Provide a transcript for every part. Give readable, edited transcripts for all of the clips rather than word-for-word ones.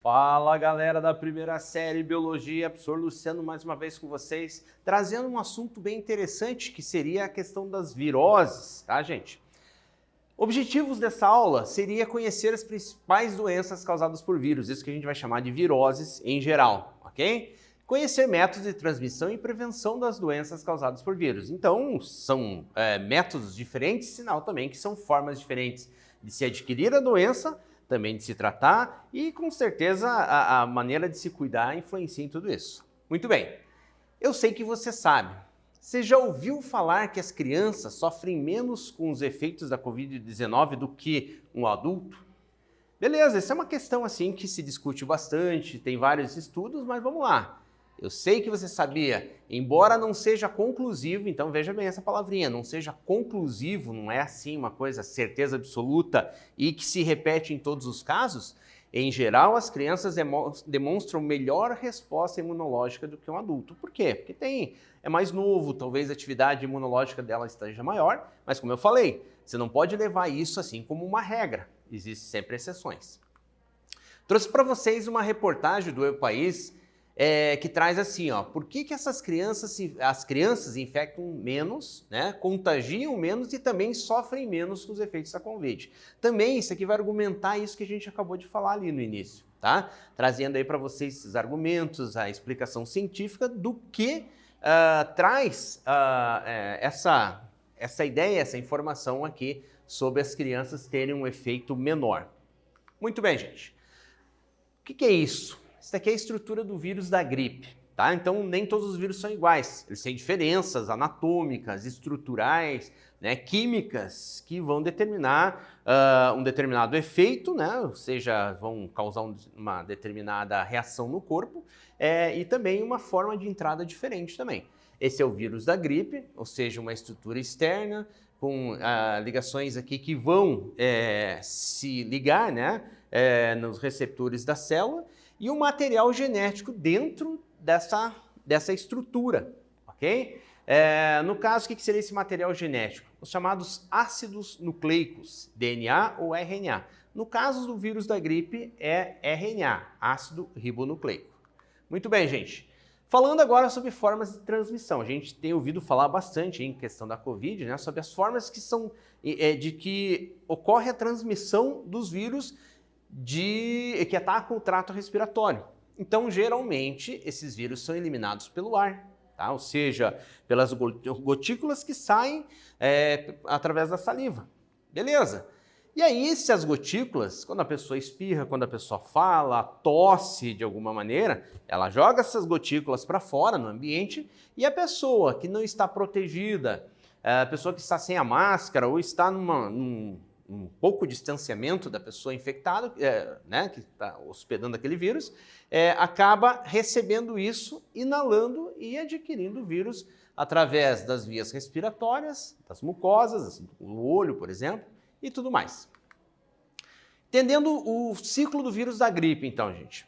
Fala galera da primeira série Biologia, professor Luciano mais uma vez com vocês, trazendo um assunto bem interessante que seria a questão das viroses, tá gente? Objetivos dessa aula seria conhecer as principais doenças causadas por vírus, isso que a gente vai chamar de viroses em geral, ok? Conhecer métodos de transmissão e prevenção das doenças causadas por vírus. Então, são métodos diferentes, sinal também que são formas diferentes de se adquirir a doença, também de se tratar e, com certeza, a maneira de se cuidar influencia em tudo isso. Muito bem, eu sei que você sabe. Você já ouviu falar que as crianças sofrem menos com os efeitos da Covid-19 do que um adulto? Beleza, essa é uma questão assim que se discute bastante, tem vários estudos, mas vamos lá. Eu sei que você sabia, embora não seja conclusivo, então veja bem essa palavrinha, não seja conclusivo, não é assim uma coisa certeza absoluta e que se repete em todos os casos, em geral as crianças demonstram melhor resposta imunológica do que um adulto. Por quê? Porque é mais novo, talvez a atividade imunológica dela esteja maior, mas como eu falei, você não pode levar isso assim como uma regra, existem sempre exceções. Trouxe para vocês uma reportagem do El País, que traz assim, ó, por que as crianças infectam menos, né, contagiam menos e também sofrem menos com os efeitos da Covid. Também isso aqui vai argumentar isso que a gente acabou de falar ali no início, tá? Trazendo aí para vocês esses argumentos, a explicação científica do que traz essa ideia, essa informação aqui sobre as crianças terem um efeito menor. Muito bem, gente. O que é isso? Isso daqui é a estrutura do vírus da gripe, tá? Então, nem todos os vírus são iguais. Eles têm diferenças anatômicas, estruturais, né, químicas, que vão determinar um determinado efeito, né? Ou seja, vão causar uma determinada reação no corpo e também uma forma de entrada diferente também. Esse é o vírus da gripe, ou seja, uma estrutura externa com ligações aqui que vão se ligar, né, nos receptores da célula, e o material genético dentro dessa estrutura, ok? No caso, o que seria esse material genético? Os chamados ácidos nucleicos, DNA ou RNA. No caso do vírus da gripe, é RNA, ácido ribonucleico. Muito bem, gente. Falando agora sobre formas de transmissão, a gente tem ouvido falar bastante em questão da Covid, né, sobre as formas que de que ocorre a transmissão dos vírus que atacam o trato respiratório. Então, geralmente, esses vírus são eliminados pelo ar, tá? Ou seja, pelas gotículas que saem através da saliva. Beleza? E aí, se as gotículas, quando a pessoa espirra, quando a pessoa fala, tosse de alguma maneira, ela joga essas gotículas para fora no ambiente e a pessoa que não está protegida, a pessoa que está sem a máscara ou está num pouco distanciamento da pessoa infectada, né, que está hospedando aquele vírus, acaba recebendo isso, inalando e adquirindo o vírus através das vias respiratórias, das mucosas, do olho, por exemplo, e tudo mais. Entendendo o ciclo do vírus da gripe, então, gente.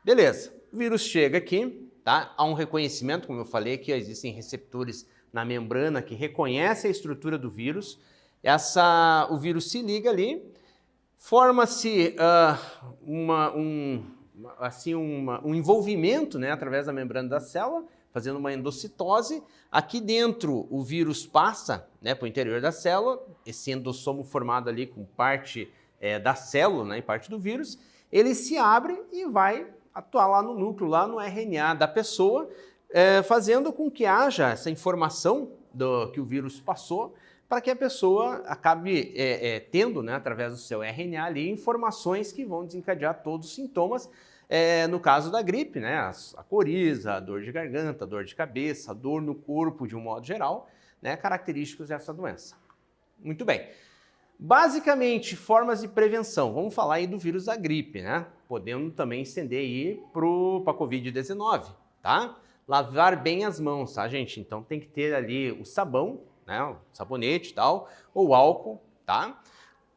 Beleza, o vírus chega aqui, tá? Há um reconhecimento, como eu falei, que existem receptores na membrana que reconhecem a estrutura do vírus. O vírus se liga ali, forma-se um envolvimento, né, através da membrana da célula, fazendo uma endocitose. Aqui dentro o vírus passa, né, para o interior da célula, esse endossomo formado ali com parte da célula, né, e parte do vírus, ele se abre e vai atuar lá no núcleo, lá no RNA da pessoa, fazendo com que haja essa informação que o vírus passou, para que a pessoa acabe tendo, né, através do seu RNA ali, informações que vão desencadear todos os sintomas, no caso da gripe, né, a coriza, a dor de garganta, a dor de cabeça, a dor no corpo de um modo geral, né, característicos dessa doença. Muito bem. Basicamente, formas de prevenção. Vamos falar aí do vírus da gripe, né, podendo também estender aí para a Covid-19, tá? Lavar bem as mãos, tá, gente? Então tem que ter ali o sabão, né, o sabonete e tal, ou álcool, tá?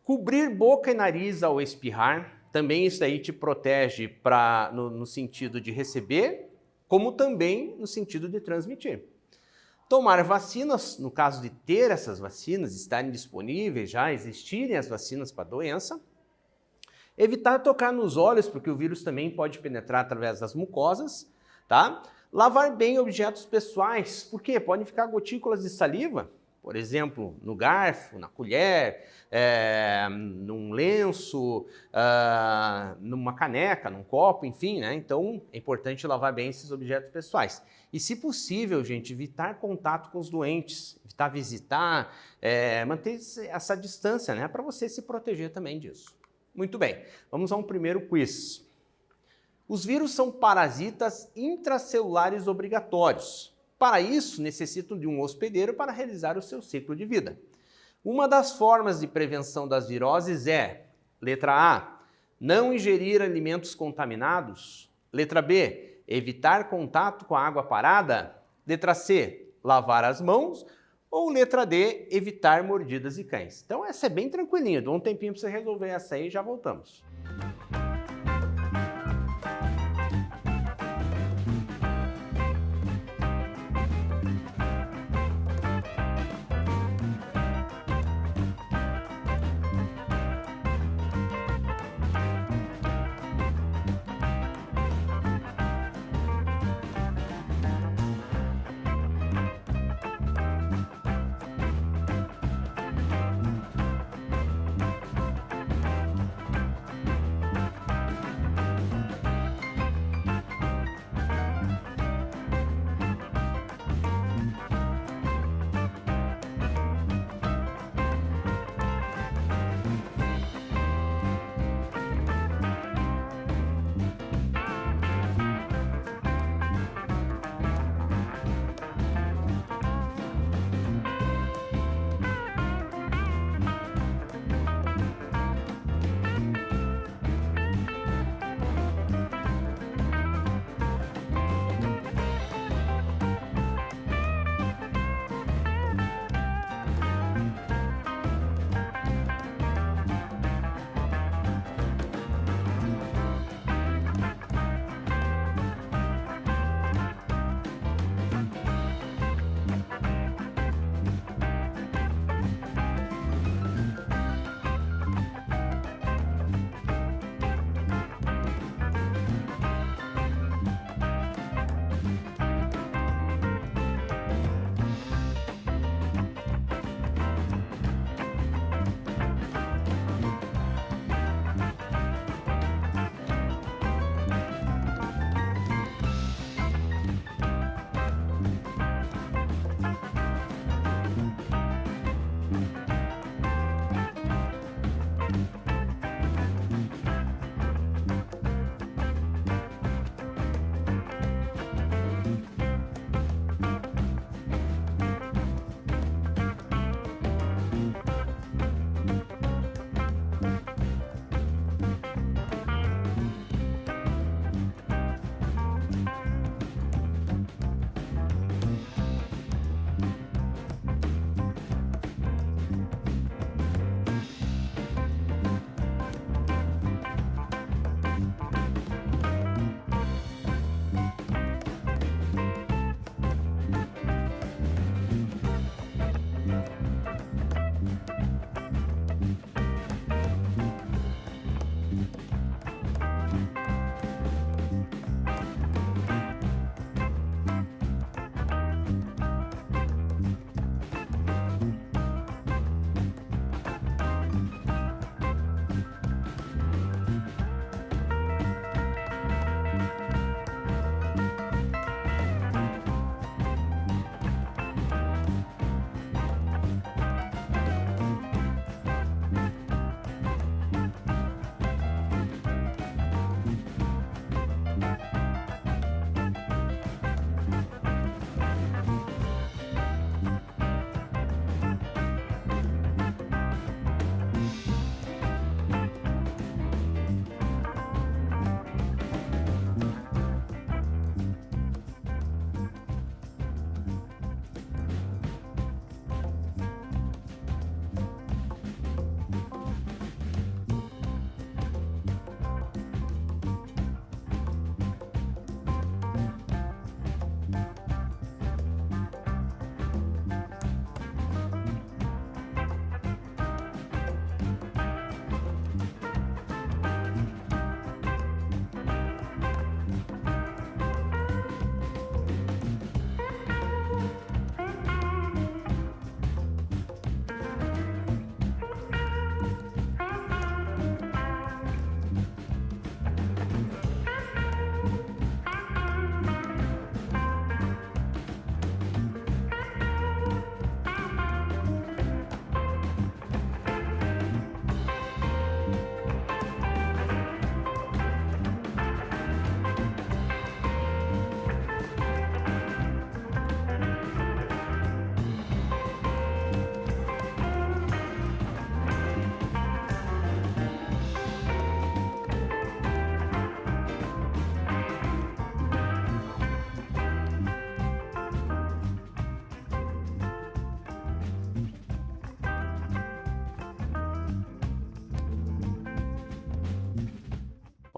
Cobrir boca e nariz ao espirrar, também isso aí te protege no sentido de receber, como também no sentido de transmitir. Tomar vacinas, no caso de ter essas vacinas, estarem disponíveis, já existirem as vacinas para a doença. Evitar tocar nos olhos, porque o vírus também pode penetrar através das mucosas, tá? Lavar bem objetos pessoais, porque podem ficar gotículas de saliva, por exemplo, no garfo, na colher, num lenço, numa caneca, num copo, enfim, né? Então é importante lavar bem esses objetos pessoais. E, se possível, gente, evitar contato com os doentes, evitar visitar, manter essa distância, né? Para você se proteger também disso. Muito bem, vamos a um primeiro quiz. Os vírus são parasitas intracelulares obrigatórios. Para isso, necessitam de um hospedeiro para realizar o seu ciclo de vida. Uma das formas de prevenção das viroses é, letra A, não ingerir alimentos contaminados. Letra B, evitar contato com a água parada. Letra C, lavar as mãos. Ou letra D, evitar mordidas de cães. Então essa é bem tranquilinha, dou um tempinho para você resolver essa aí e já voltamos.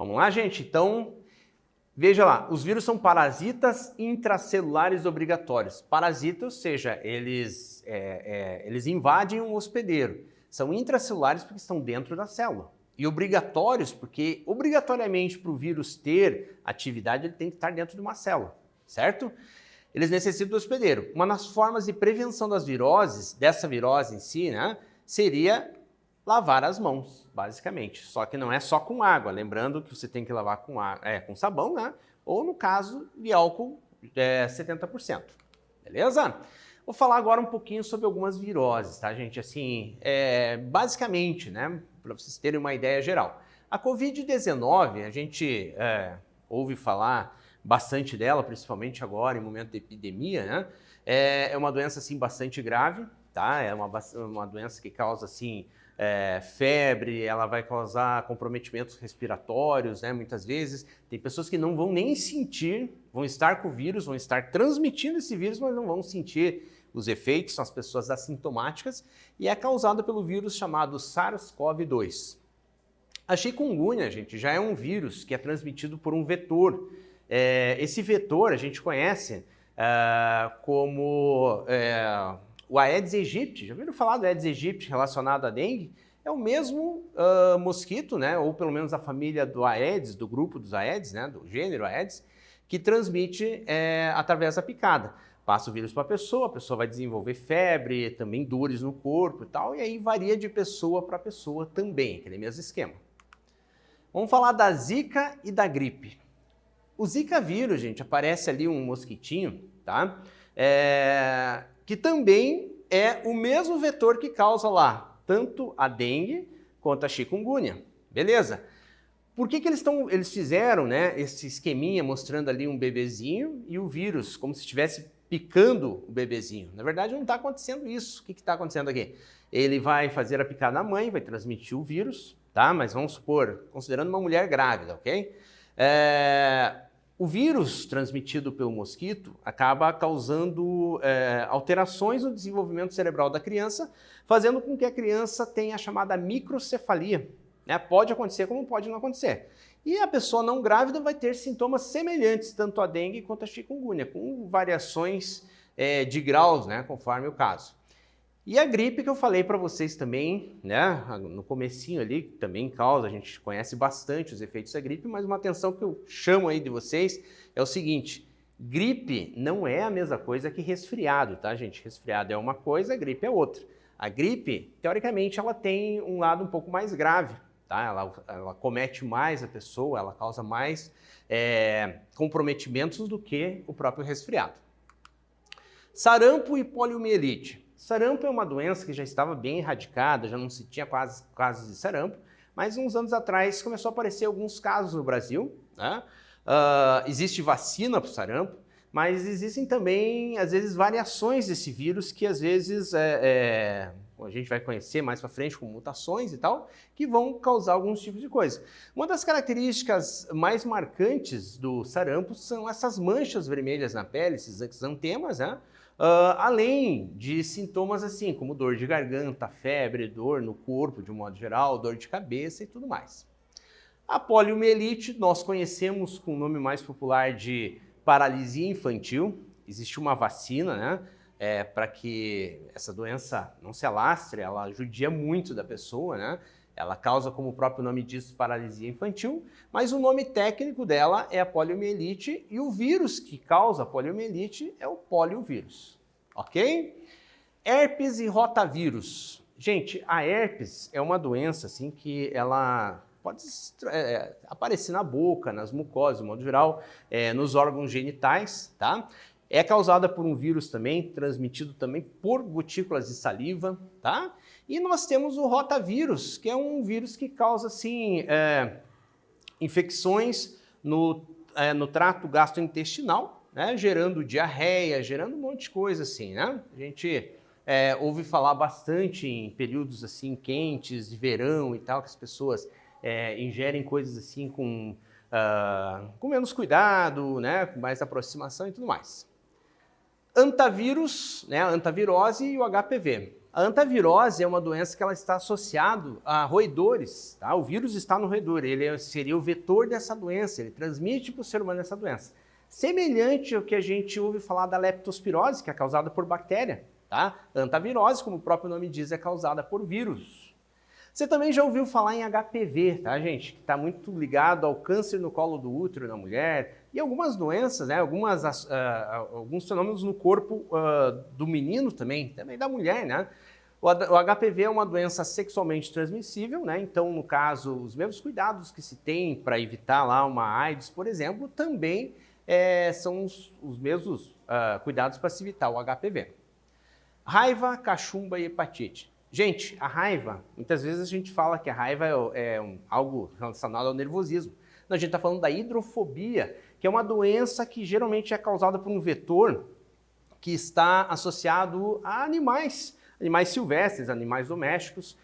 Vamos lá, gente? Então, veja lá, os vírus são parasitas intracelulares obrigatórios. Parasitas, ou seja, eles invadem um hospedeiro. São intracelulares porque estão dentro da célula. E obrigatórios porque, obrigatoriamente, para o vírus ter atividade, ele tem que estar dentro de uma célula, certo? Eles necessitam do hospedeiro. Uma das formas de prevenção das viroses, dessa virose em si, né, seria lavar as mãos, basicamente. Só que não é só com água. Lembrando que você tem que lavar com sabão, né? Ou, no caso, de álcool 70%. Beleza? Vou falar agora um pouquinho sobre algumas viroses, tá, gente? Assim, basicamente, né? Para vocês terem uma ideia geral. A Covid-19, a gente ouve falar bastante dela, principalmente agora, em momento de epidemia, né? É uma doença, assim, bastante grave, tá? É uma doença que causa, assim, febre, ela vai causar comprometimentos respiratórios, né? Muitas vezes. Tem pessoas que não vão nem sentir, vão estar com o vírus, vão estar transmitindo esse vírus, mas não vão sentir os efeitos, são as pessoas assintomáticas, e é causada pelo vírus chamado SARS-CoV-2. A chikungunya, gente, já é um vírus que é transmitido por um vetor. Esse vetor a gente conhece como o Aedes aegypti. Já ouviram falar do Aedes aegypti relacionado à dengue? É o mesmo mosquito, né, ou pelo menos a família do Aedes, do grupo dos Aedes, né, do gênero Aedes, que transmite através da picada. Passa o vírus para a pessoa vai desenvolver febre, também dores no corpo e tal, e aí varia de pessoa para pessoa também, aquele mesmo esquema. Vamos falar da Zika e da gripe. O Zika vírus, gente, aparece ali um mosquitinho, tá? Que também é o mesmo vetor que causa lá tanto a dengue quanto a chikungunya, beleza? Por que eles fizeram, né, esse esqueminha mostrando ali um bebezinho e o vírus, como se estivesse picando o bebezinho? Na verdade, não está acontecendo isso. O que está acontecendo aqui? Ele vai fazer a picada na mãe, vai transmitir o vírus, tá? Mas vamos supor, considerando uma mulher grávida, ok? O vírus transmitido pelo mosquito acaba causando alterações no desenvolvimento cerebral da criança, fazendo com que a criança tenha a chamada microcefalia. Né? Pode acontecer como pode não acontecer. E a pessoa não grávida vai ter sintomas semelhantes, tanto a dengue quanto a chikungunya, com variações de graus, né, conforme o caso. E a gripe que eu falei para vocês também, né, no comecinho ali, que também causa, a gente conhece bastante os efeitos da gripe, mas uma atenção que eu chamo aí de vocês é o seguinte: gripe não é a mesma coisa que resfriado, tá, gente? Resfriado é uma coisa, gripe é outra. A gripe, teoricamente, ela tem um lado um pouco mais grave. Tá? Ela comete mais a pessoa, ela causa mais comprometimentos do que o próprio resfriado. Sarampo e poliomielite. Sarampo é uma doença que já estava bem erradicada, já não se tinha quase casos de sarampo, mas uns anos atrás começou a aparecer alguns casos no Brasil. Né? Existe vacina para o sarampo, mas existem também, às vezes, variações desse vírus que, às vezes, a gente vai conhecer mais para frente com mutações e tal, que vão causar alguns tipos de coisa. Uma das características mais marcantes do sarampo são essas manchas vermelhas na pele, esses exantemas, né? Além de sintomas assim, como dor de garganta, febre, dor no corpo de um modo geral, dor de cabeça e tudo mais. A poliomielite nós conhecemos com o nome mais popular de paralisia infantil. Existe uma vacina, né? Para que essa doença não se alastre, ela judia muito da pessoa, né? Ela causa, como o próprio nome diz, paralisia infantil, mas o nome técnico dela é a poliomielite e o vírus que causa a poliomielite é o poliovírus, ok? Herpes e rotavírus. Gente, a herpes é uma doença assim que ela pode aparecer na boca, nas mucosas, de modo geral, nos órgãos genitais, tá? É causada por um vírus também, transmitido também por gotículas de saliva, tá? E nós temos o rotavírus, que é um vírus que causa, assim, infecções no trato gastrointestinal, né? Gerando diarreia, gerando um monte de coisa, assim, né? A gente ouve falar bastante em períodos, assim, quentes, de verão e tal, que as pessoas ingerem coisas, assim, com menos cuidado, né? Com mais aproximação e tudo mais. Antavírus, né, a antavirose e o HPV. A hantavirose é uma doença que ela está associada a roedores, tá? O vírus está no roedor, ele seria o vetor dessa doença, ele transmite para o ser humano essa doença. Semelhante ao que a gente ouve falar da leptospirose, que é causada por bactéria, tá? A hantavirose, como o próprio nome diz, é causada por vírus. Você também já ouviu falar em HPV, tá, gente? Que está muito ligado ao câncer no colo do útero na mulher e algumas doenças, né? Alguns fenômenos no corpo do menino também da mulher, né? O HPV é uma doença sexualmente transmissível, né? Então, no caso, os mesmos cuidados que se tem para evitar lá uma AIDS, por exemplo, também são os mesmos cuidados para se evitar o HPV. Raiva, cachumba e hepatite. Gente, a raiva, muitas vezes a gente fala que a raiva é algo relacionado ao nervosismo. Não, a gente está falando da hidrofobia, que é uma doença que geralmente é causada por um vetor que está associado a animais silvestres, animais domésticos.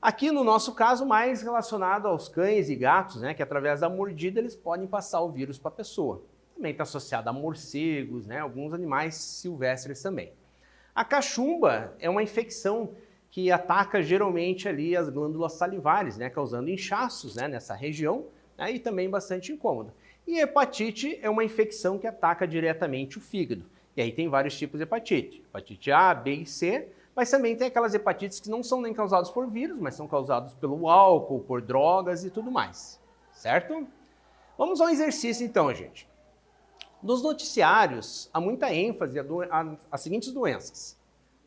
Aqui no nosso caso, mais relacionado aos cães e gatos, né, que através da mordida eles podem passar o vírus para a pessoa. Também está associado a morcegos, né, alguns animais silvestres também. A cachumba é uma infecção que ataca geralmente ali as glândulas salivares, né, causando inchaços, né, nessa região, né, e também bastante incômodo. E hepatite é uma infecção que ataca diretamente o fígado. E aí tem vários tipos de hepatite. Hepatite A, B e C, mas também tem aquelas hepatites que não são nem causadas por vírus, mas são causadas pelo álcool, por drogas e tudo mais. Certo? Vamos ao exercício então, gente. Nos noticiários, há muita ênfase às seguintes doenças: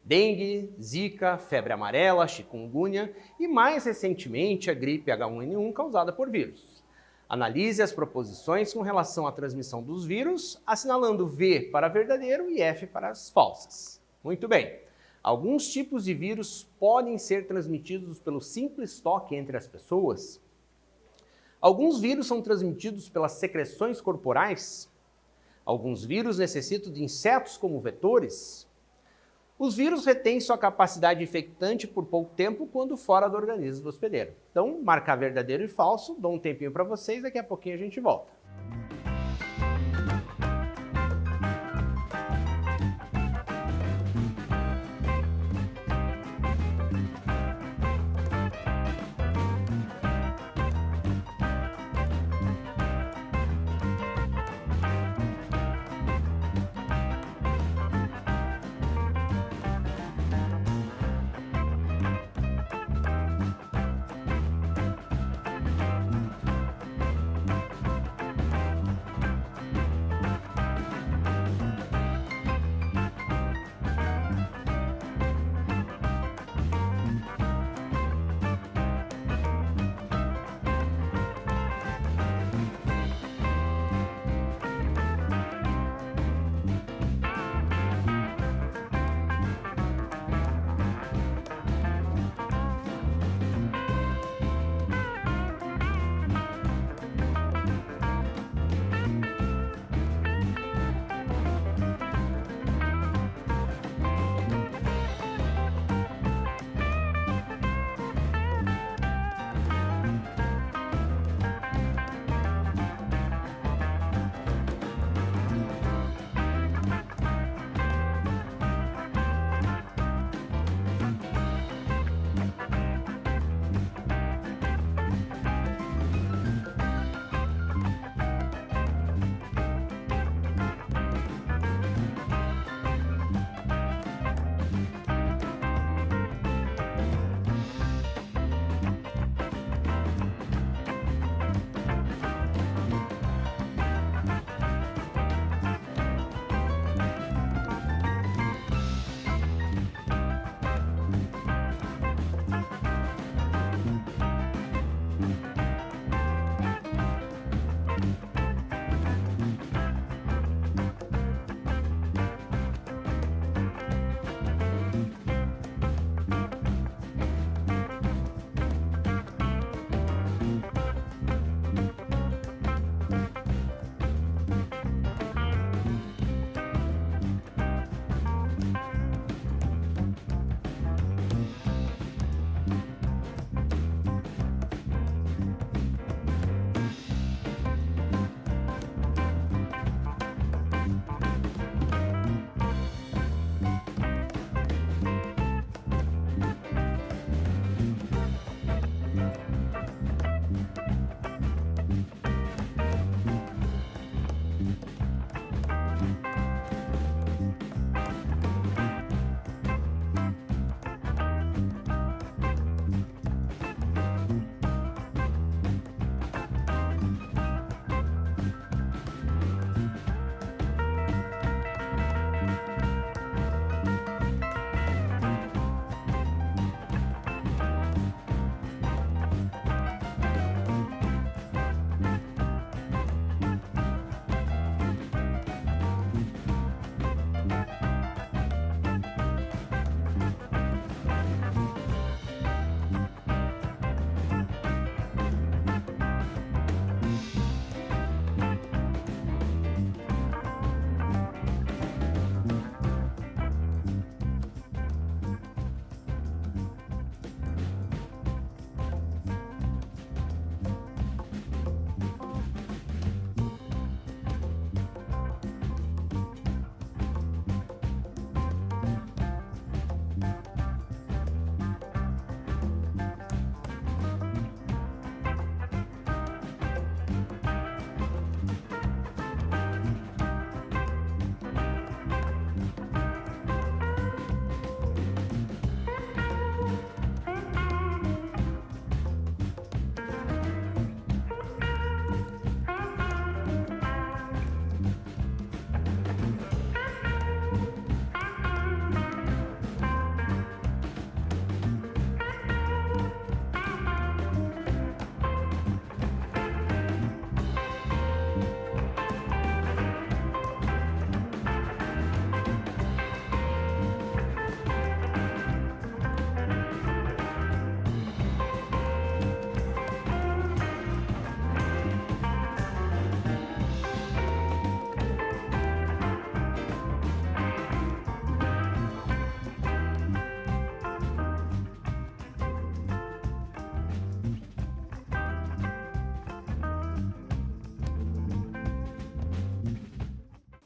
dengue, zika, febre amarela, chikungunya e, mais recentemente, a gripe H1N1 causada por vírus. Analise as proposições com relação à transmissão dos vírus, assinalando V para verdadeiro e F para as falsas. Muito bem. Alguns tipos de vírus podem ser transmitidos pelo simples toque entre as pessoas. Alguns vírus são transmitidos pelas secreções corporais. Alguns vírus necessitam de insetos como vetores. Os vírus retêm sua capacidade infectante por pouco tempo quando fora do organismo do hospedeiro. Então, marcar verdadeiro e falso, dou um tempinho para vocês, daqui a pouquinho a gente volta.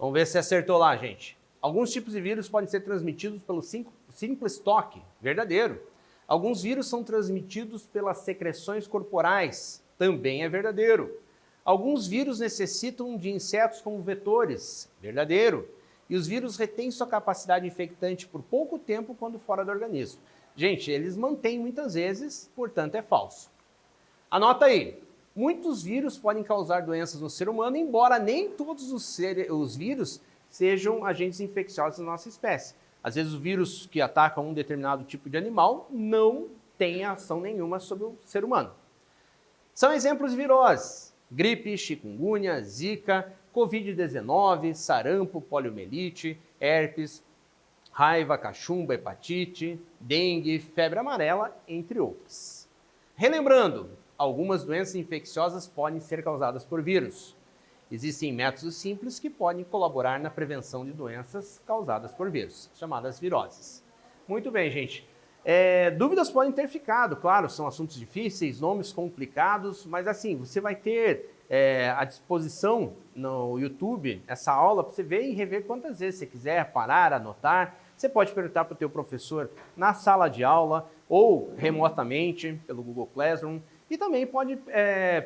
Vamos ver se acertou lá, gente. Alguns tipos de vírus podem ser transmitidos pelo simples toque, verdadeiro. Alguns vírus são transmitidos pelas secreções corporais, também é verdadeiro. Alguns vírus necessitam de insetos como vetores, verdadeiro. E os vírus retêm sua capacidade infectante por pouco tempo quando fora do organismo. Gente, eles mantêm muitas vezes, portanto é falso. Anota aí, muitos vírus podem causar doenças no ser humano, embora nem todos os vírus sejam agentes infecciosos da nossa espécie. Às vezes os vírus que atacam um determinado tipo de animal não têm ação nenhuma sobre o ser humano. São exemplos de viroses: gripe, chikungunya, zika, Covid-19, sarampo, poliomielite, herpes, raiva, cachumba, hepatite, dengue, febre amarela, entre outras. Relembrando, algumas doenças infecciosas podem ser causadas por vírus. Existem métodos simples que podem colaborar na prevenção de doenças causadas por vírus, chamadas viroses. Muito bem, gente. Dúvidas podem ter ficado, claro, são assuntos difíceis, nomes complicados, mas assim, você vai ter à disposição no YouTube essa aula para você ver e rever quantas vezes você quiser, parar, anotar. Você pode perguntar para o teu professor na sala de aula ou remotamente pelo Google Classroom e também pode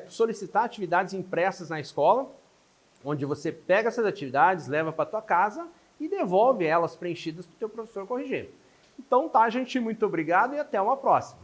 solicitar atividades impressas na escola, onde você pega essas atividades, leva para a tua casa e devolve elas preenchidas para o teu professor corrigir. Então tá, gente, muito obrigado e até uma próxima.